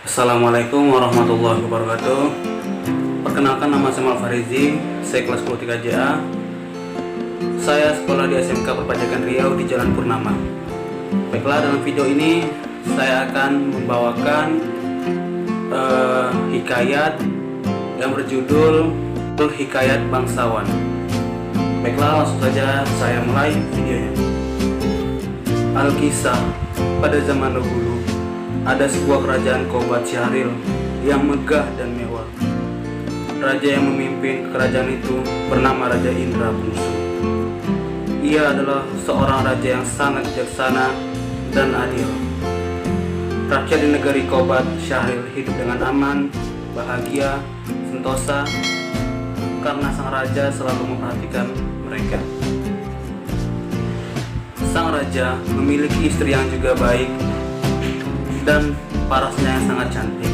Assalamualaikum warahmatullahi wabarakatuh. Perkenalkan, nama saya Malfarizi, saya kelas 10 3JA. Saya sekolah di SMK Perpajakan Riau di Jalan Purnama. Baiklah, dalam video ini saya akan membawakan hikayat yang berjudul Hikayat Bangsawan. Baiklah, langsung saja saya mulai videonya. Alkisah, pada zaman dahulu ada sebuah kerajaan Qobat Syahril yang megah dan mewah. Raja yang memimpin kerajaan itu bernama Raja Indra Bungsu. Ia adalah seorang raja yang sangat bijaksana dan adil. Rakyat di negeri Qobat Syahril hidup dengan aman, bahagia, sentosa, karena sang raja selalu memperhatikan mereka. Sang raja memiliki istri yang juga baik dan parasnya yang sangat cantik.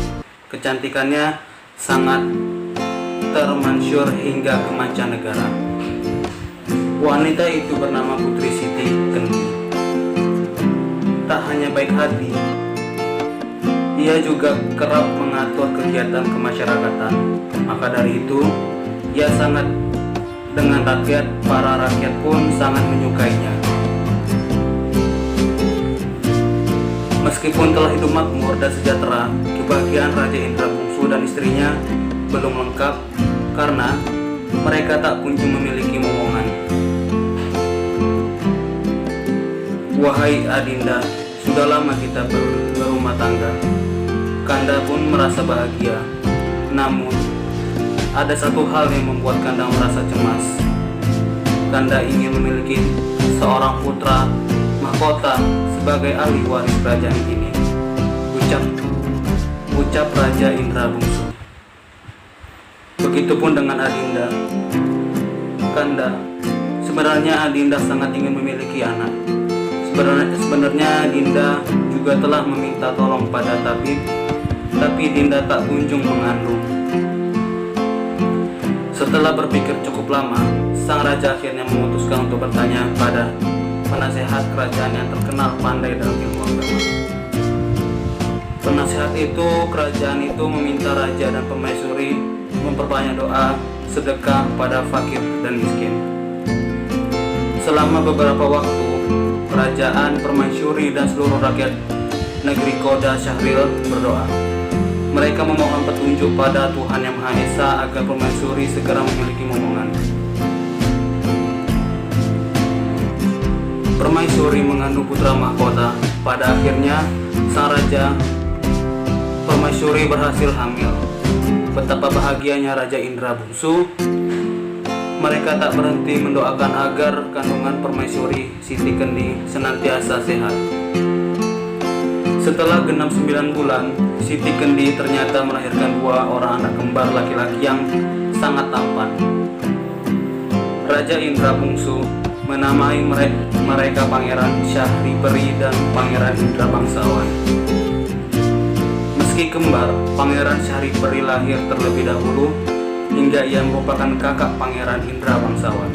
Kecantikannya sangat termasyhur hingga ke mancanegara. Wanita itu bernama Putri Siti Kendi. Tak hanya baik hati, ia juga kerap mengatur kegiatan kemasyarakatan. Maka dari itu, ia sangat dengan rakyat. Para rakyat pun sangat menyukainya. Meskipun telah hidup makmur dan sejahtera, kebahagiaan Raja Indra Bungsu dan istrinya belum lengkap karena mereka tak kunjung memiliki momongan. Wahai Adinda, sudah lama kita berumah tangga. Kanda pun merasa bahagia. Namun, ada satu hal yang membuat Kanda merasa cemas. Kanda ingin memiliki seorang putra mahkota sebagai ahli waris kerajaan ini. Ucap Raja Indra Bungsu. Begitupun dengan Adinda. Kanda, sebenarnya Adinda sangat ingin memiliki anak. Sebenarnya Dinda juga telah meminta tolong pada tabib, tapi Dinda tak kunjung mengandung. Setelah berpikir cukup lama, sang raja akhirnya memutuskan untuk bertanya pada penasehat kerajaan yang terkenal pandai dalam ilmu agama. Penasehat itu, kerajaan itu meminta raja dan permaisuri memperbanyak doa, sedekah pada fakir dan miskin. Selama beberapa waktu, kerajaan, permaisuri, dan seluruh rakyat negeri Qobat Syahril berdoa. Mereka memohon petunjuk pada Tuhan Yang Maha Esa agar permaisuri segera memiliki momongan. Permaisuri mengandung putra mahkota. Pada akhirnya, sang raja permaisuri berhasil hamil. Betapa bahagianya Raja Indra Bungsu. Mereka tak berhenti mendoakan agar kandungan permaisuri Siti Kendi senantiasa sehat. Setelah genap 9 bulan, Siti Kendi ternyata melahirkan 2 orang anak kembar laki-laki yang sangat tampan. Raja Indra Bungsu menamai mereka Pangeran Syahriperi dan Pangeran Indra Bangsawan. Meski kembar, Pangeran Syahriperi lahir terlebih dahulu hingga ia merupakan kakak Pangeran Indra Bangsawan.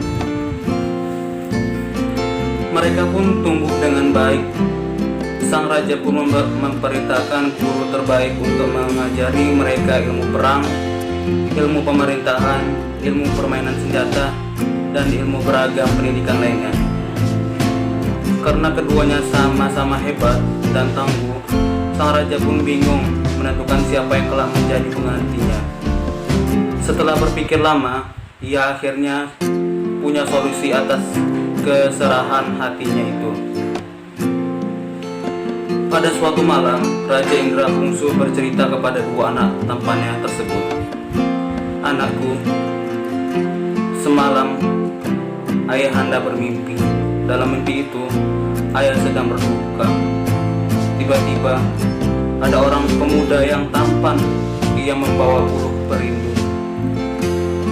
Mereka pun tumbuh dengan baik. Sang raja pun memerintahkan guru terbaik untuk mengajari mereka ilmu perang, ilmu pemerintahan, ilmu permainan senjata, dan ilmu beragam pendidikan lainnya. Karena keduanya sama-sama hebat dan tangguh, sang raja pun bingung menentukan siapa yang kelak menjadi penggantinya. Setelah berpikir lama, ia akhirnya punya solusi atas keserahan hatinya itu. Pada suatu malam, Raja Indra Bungsu bercerita kepada 2 anak tampannya tersebut. Anakku, semalam ayahanda bermimpi. Dalam mimpi itu, ayah sedang berduka. Tiba-tiba, ada orang pemuda yang tampan. Ia membawa buluh perindu.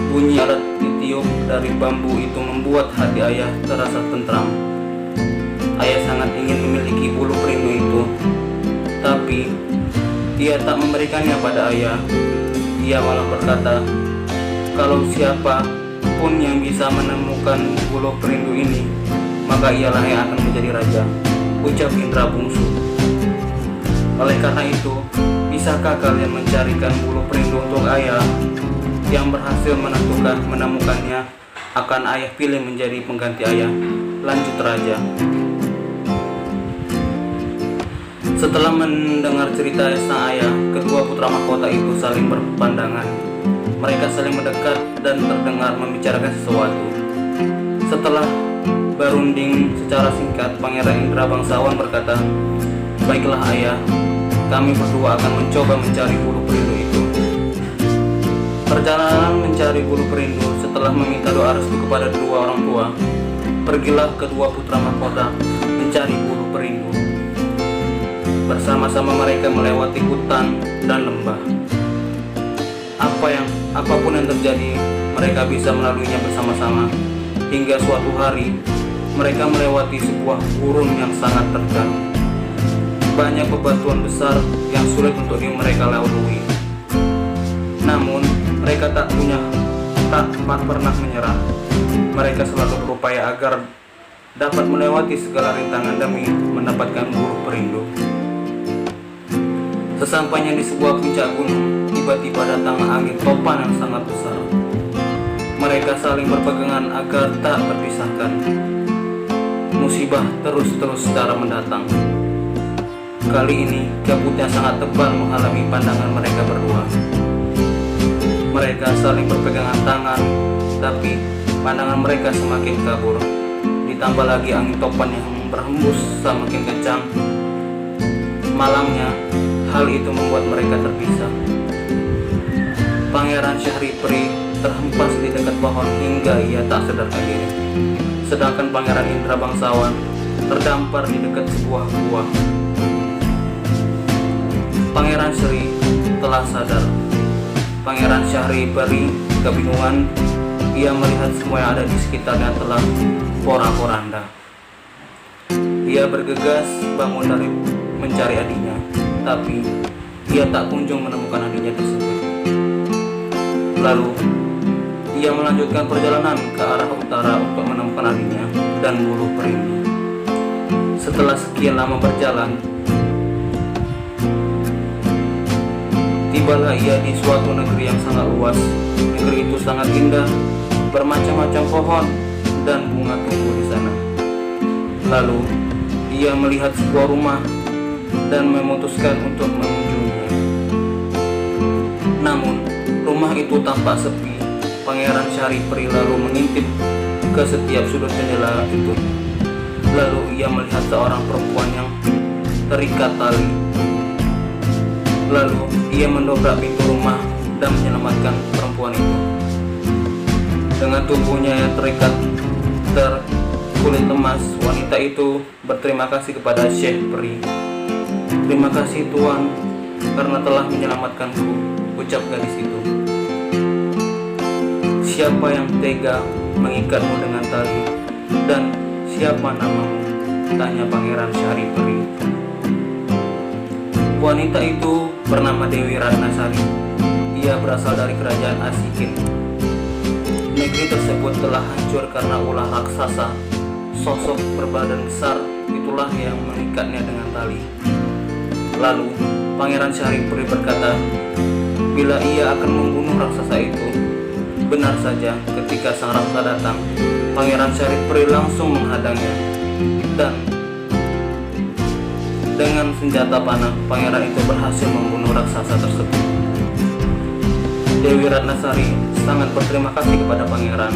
Bunyi alat ditiup dari bambu itu membuat hati ayah terasa tentram. Ayah sangat ingin memiliki buluh perindu itu, tapi ia tak memberikannya pada ayah. Ia malah berkata, kalau siapa pun yang bisa menemukan buluh perindu ini, maka ialah yang akan menjadi raja, ucap Indra Bungsu. Oleh karena itu, bisa Bisakah kalian mencarikan bulu perindu untuk ayah? Yang berhasil menemukannya akan ayah pilih menjadi pengganti ayah. Lanjut raja. Setelah mendengar cerita sang ayah, kedua putra mahkota itu saling berpandangan. Mereka saling mendekat dan terdengar membicarakan sesuatu. Setelah berunding secara singkat, Pangeran Indra Bangsawan berkata, "Baiklah ayah, kami berdua akan mencoba mencari bulu perindu itu." Perjalanan mencari bulu perindu setelah meminta doa restu kepada kedua orang tua, pergilah kedua putra mahkota mencari bulu perindu. Bersama-sama mereka melewati hutan dan lembah. Apapun yang terjadi, mereka bisa melaluinya bersama-sama. Hingga suatu hari, mereka melewati sebuah gurun yang sangat terjal. Banyak bebatuan besar yang sulit untuk mereka lalui. Namun, mereka tak pernah menyerah. Mereka selalu berupaya agar dapat melewati segala rintangan demi mendapatkan bulu perindu. Sesampainya di sebuah puncak gunung, tiba-tiba datang angin topan yang sangat besar. Mereka saling berpegangan agar tak terpisahkan. Musibah terus secara mendatang. Kali ini, kabut yang sangat tebal menghalangi pandangan mereka berdua. Mereka saling berpegangan tangan, tapi pandangan mereka semakin kabur. Ditambah lagi angin topan yang berhembus semakin kencang. Malangnya, hal itu membuat mereka terpisah. Pangeran Syahripri terhempas di dekat pohon hingga ia tak sadarkan diri. Sedangkan Pangeran Indra Bangsawan terdampar di dekat sebuah gua. Pangeran Sri telah sadar. Pangeran Syahripri kebingungan. Ia melihat semua yang ada di sekitarnya telah porak-poranda. Ia bergegas bangun dari mencari adiknya, tapi ia tak kunjung menemukan adiknya tersebut. Lalu, ia melanjutkan perjalanan ke arah utara untuk menemukan adiknya dan bulu perindu. Setelah sekian lama berjalan, tibalah ia di suatu negeri yang sangat luas. Negeri itu sangat indah, bermacam-macam pohon dan bunga tumbuh di sana. Lalu, ia melihat sebuah rumah dan memutuskan untuk mengunjunginya. Namun, rumah itu tampak sepi. Pangeran Syahripri lalu mengintip ke setiap sudut jendela itu. Lalu ia melihat seorang perempuan yang terikat tali. Lalu ia mendobrak pintu rumah dan menyelamatkan perempuan itu. Dengan tubuhnya yang terikat terkulit emas, wanita itu berterima kasih kepada Syekh Peri. "Terima kasih Tuan karena telah menyelamatkanku," ucap gadis itu. "Siapa yang tega mengikatmu dengan tali dan siapa namamu?" tanya Pangeran Syahripri. Wanita itu bernama Dewi Ratnasari. Ia berasal dari kerajaan Asikin. Negeri tersebut telah hancur karena ulah raksasa. Sosok berbadan besar itulah yang mengikatnya dengan tali. Lalu Pangeran Syahripri berkata, bila ia akan membunuh raksasa itu. Benar saja, ketika sang raksasa datang, Pangeran Syahripri langsung menghadangnya. Dan dengan senjata panah, pangeran itu berhasil membunuh raksasa tersebut. Dewi Ratnasari sangat berterima kasih kepada pangeran.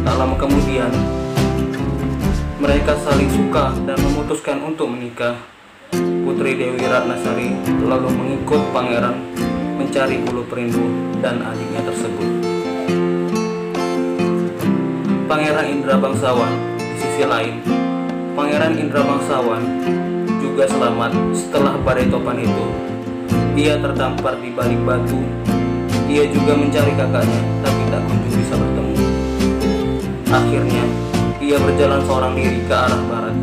Tak lama kemudian, mereka saling suka dan memutuskan untuk menikah. Putri Dewi Ratnasari lalu mengikut pangeran mencari bulu perindu dan adiknya tersebut. Pangeran Indra Bangsawan di sisi lain, Pangeran Indra Bangsawan juga selamat setelah badai topan itu. Ia terdampar di balik batu. Ia juga mencari kakaknya, tapi tak kunjung bisa bertemu. Akhirnya, ia berjalan seorang diri ke arah barat.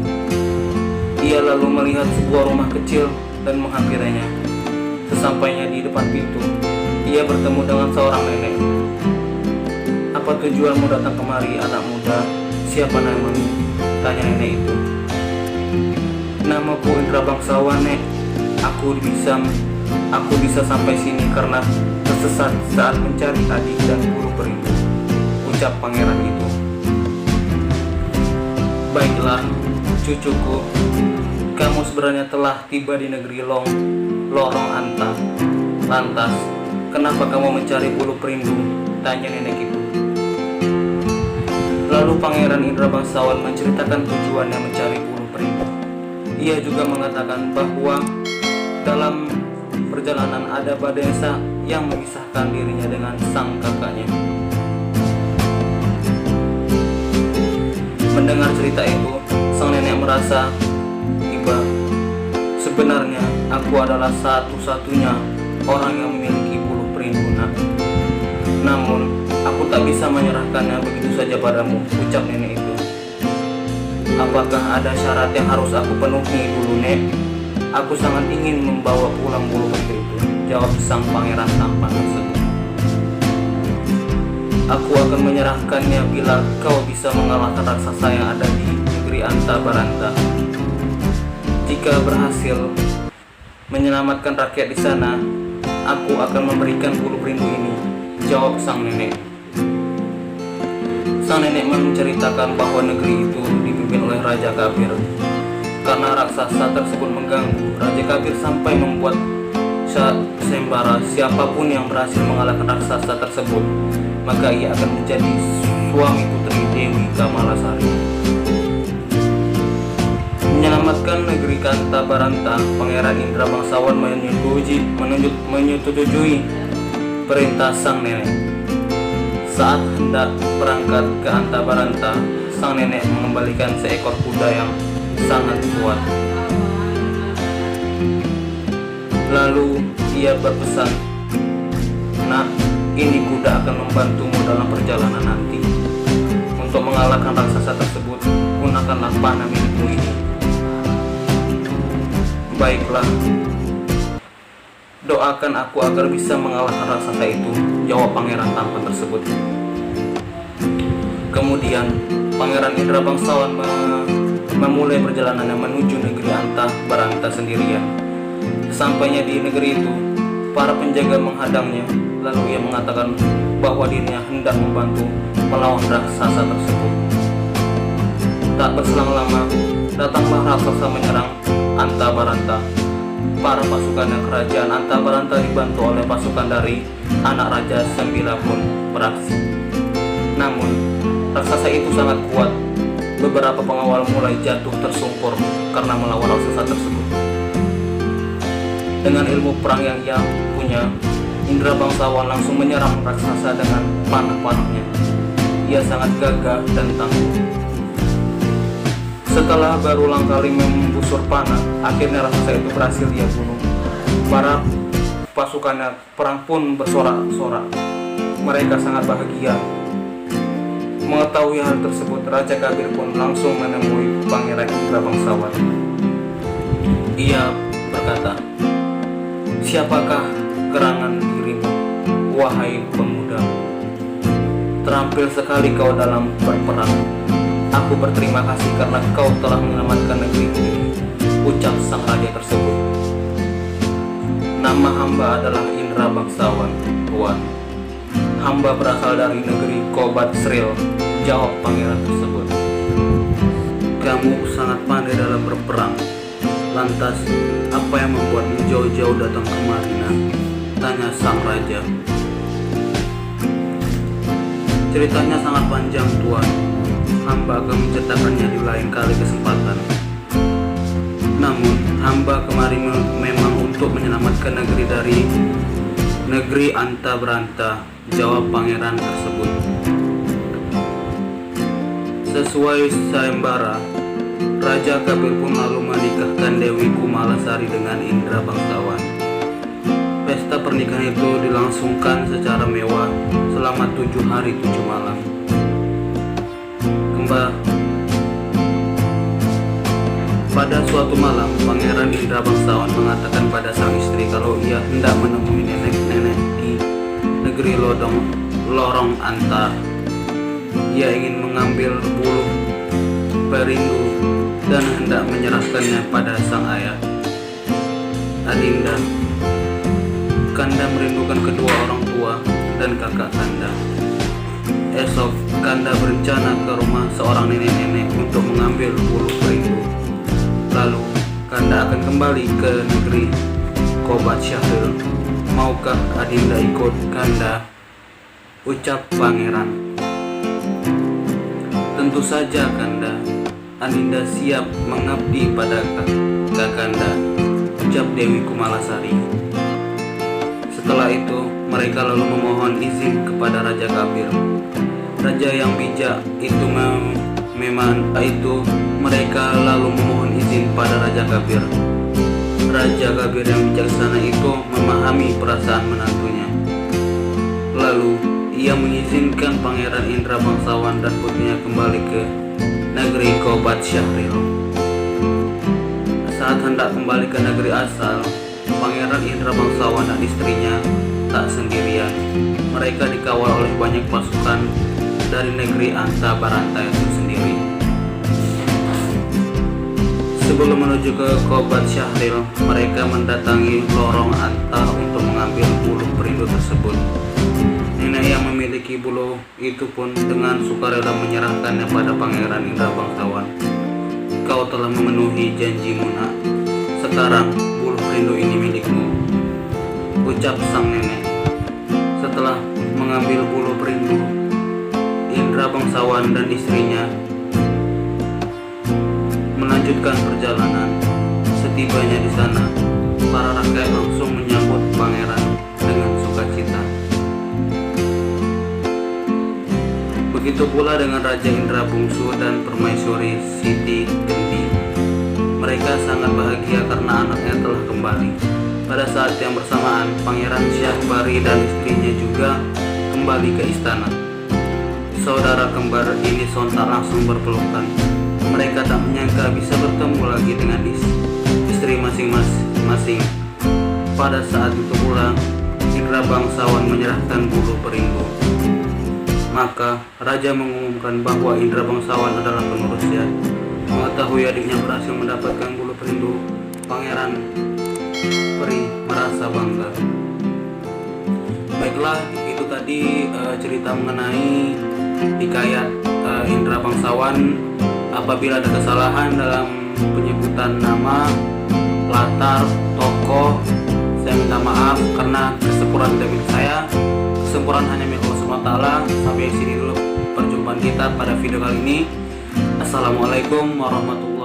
Ia lalu melihat sebuah rumah kecil dan menghampirinya. Sesampainya di depan pintu, ia bertemu dengan seorang nenek. "Apa tujuanmu datang kemari, anak muda? Siapa namamu?" tanya nenek itu. "Namaku Indra Bangsawan, Nek. Aku bisa Aku bisa sampai sini karena tersesat saat mencari adik dan bulu perindu, ucap pangeran itu. Baiklah, cucuku, kamu sebenarnya telah tiba di negeri Lorong Anta. Lantas, kenapa kamu mencari bulu perindu? Tanya nenek itu. Lalu Pangeran Indra Bangsawan menceritakan tujuannya mencari bulu perindu. Ia juga mengatakan bahwa dalam perjalanan ada badai yang memisahkan dirinya dengan sang kakaknya. Mendengar cerita itu, sang nenek merasa iba. Sebenarnya aku adalah satu-satunya orang yang memiliki bulu perindu, nak. Namun aku tak bisa menyerahkannya begitu saja padamu, ucap nenek itu. Apakah ada syarat yang harus aku penuhi dulu, Nek? Aku sangat ingin membawa pulang bulu perindu itu, jawab sang pangeran tampan tersebut. Aku akan menyerahkannya bila kau bisa mengalahkan raksasa yang ada di negeri Anta Baranta. Jika berhasil menyelamatkan rakyat di sana, aku akan memberikan bulu perindu ini, jawab sang nenek. Sang nenek menceritakan bahwa negeri itu dipimpin oleh Raja Kabir. Karena raksasa tersebut mengganggu, Raja Kabir sampai membuat sembara siapapun yang berhasil mengalahkan raksasa tersebut, maka ia akan menjadi suami putri Dewi Kamalasari. Menyelamatkan negeri Anta Baranta, Pangeran Indra Bangsawan menyetujui perintah sang nenek. Saat hendak berangkat ke Anta Baranta, sang nenek mengembalikan seekor kuda yang sangat kuat. Lalu ia berpesan, "Nak, ini kuda akan membantumu dalam perjalanan nanti. Untuk mengalahkan raksasa tersebut, gunakanlah panah milikmu ini." Baiklah, doakan aku agar bisa mengalahkan raksasa itu, jawab pangeran tampan tersebut. Kemudian Pangeran Indra Bangsawan memulai perjalanannya menuju negeri Anta Baranta sendirian. Sesampainya di negeri itu, para penjaga menghadangnya. Lalu ia mengatakan bahwa dirinya hendak membantu melawan raksasa tersebut. Tak berselang lama, datanglah raksasa menyerang Anta Baranta. Para pasukan kerajaan Anta Baranta dibantu oleh pasukan dari anak Raja Sembila pun beraksi. Namun, raksasa itu sangat kuat. Beberapa pengawal mulai jatuh tersungkur karena melawan raksasa tersebut. Dengan ilmu perang yang ia punya, Indra Bangsawan langsung menyerang raksasa dengan panah-panahnya. Ia sangat gagah dan tangguh. Setelah berulang kali membusur panah, akhirnya raksasa itu berhasil dia bunuh. Para pasukannya perang pun bersorak-sorak. Mereka sangat bahagia. Mengetahui hal tersebut, Raja Kabir pun langsung menemui Pangeran Indra Bangsawan. Ia berkata, "Siapakah gerangan dirimu, wahai pemuda? Terampil sekali kau dalam berperang. Aku berterima kasih karena kau telah menyelamatkan negeri ini," ucap sang raja tersebut. "Nama hamba adalah Indra Bangsawan, Tuan. Hamba berasal dari negeri Kobat Sril," jawab pangeran tersebut. "Kamu sangat pandai dalam berperang. Lantas, apa yang membuatmu jauh-jauh datang kemari, nak?" tanya sang raja. "Ceritanya sangat panjang, Tuan. Hamba akan menceritakannya di lain kali kesempatan. Namun, hamba kemari memang untuk menyelamatkan negeri dari negeri Anta Baranta," jawab pangeran tersebut. Sesuai sayembara, Raja Kabir pun lalu menikahkan Dewi Kumalasari dengan Indra Bangsawan. Pesta pernikahan itu dilangsungkan secara mewah selama 7 hari 7 malam. Pada suatu malam, Pangeran Indra Bangsawan mengatakan pada sang istri kalau ia hendak menemui nenek-nenek di negeri Lorong Anta. Ia ingin mengambil bulu perindu dan hendak menyerahkannya pada sang ayah, Adinda. Kanda merindukan kedua orang tua dan kakak Kanda. Esok Kanda berencana ke rumah seorang nenek-nenek untuk mengambil bulu perindu. Lalu Kanda akan kembali ke negeri Qobat Syahril. Maukah Adinda ikut Kanda? Ucap pangeran. Tentu saja Kanda, Adinda siap mengabdi pada Kakanda, ucap Dewi Kumalasari. Setelah itu mereka lalu memohon izin kepada Raja Kabir. Raja yang bijak itu mereka lalu memohon izin pada Raja Kabir. Raja Kabir yang bijaksana itu memahami perasaan menantunya. Lalu ia mengizinkan Pangeran Indra Bangsawan dan putrinya kembali ke negeri Qobat Syahril. Saat hendak kembali ke negeri asal, Pangeran Indra Bangsawan dan istrinya tak sendirian. Mereka dikawal oleh banyak pasukan dari negeri Anta Baranta itu sendiri. Sebelum menuju ke Qobat Syahril, mereka mendatangi lorong Anta untuk mengambil bulu perindu tersebut. Nenek yang memiliki bulu itu pun dengan sukarela menyerahkannya pada Pangeran Indra Bangsawan. Kau telah memenuhi janjimu, nak. Sekarang bulu perindu ini milikmu, ucap sang nenek. Setelah mengambil bulu perindu, Indra Bangsawan dan istrinya melanjutkan perjalanan. Setibanya di sana, para rakyat langsung menyambut pangeran dengan sukacita. Begitu pula dengan Raja Indra Bungsu dan Permaisuri Siti Kendi. Mereka sangat bahagia karena anaknya telah kembali. Pada saat yang bersamaan, Pangeran Syahbari dan istrinya juga kembali ke istana. Saudara kembar ini sontak langsung berpelukan. Mereka tak menyangka bisa bertemu lagi dengan istri masing-masing. Pada saat itu pula, Indra Bangsawan menyerahkan bulu perindu. Maka Raja mengumumkan bahwa Indra Bangsawan adalah penerusnya. Mengetahui adiknya berhasil mendapatkan bulu perindu, Pangeran Peri merasa bangga. Baiklah, itu tadi cerita mengenai hikayat Indra Bangsawan. Apabila ada kesalahan dalam penyebutan nama, latar, tokoh, saya minta maaf karena kesempurnaan dari saya. Kesempurnaan hanya milik Allah SWT. Sampai sini dulu perjumpaan kita pada video kali ini. Assalamualaikum warahmatullahi wabarakatuh.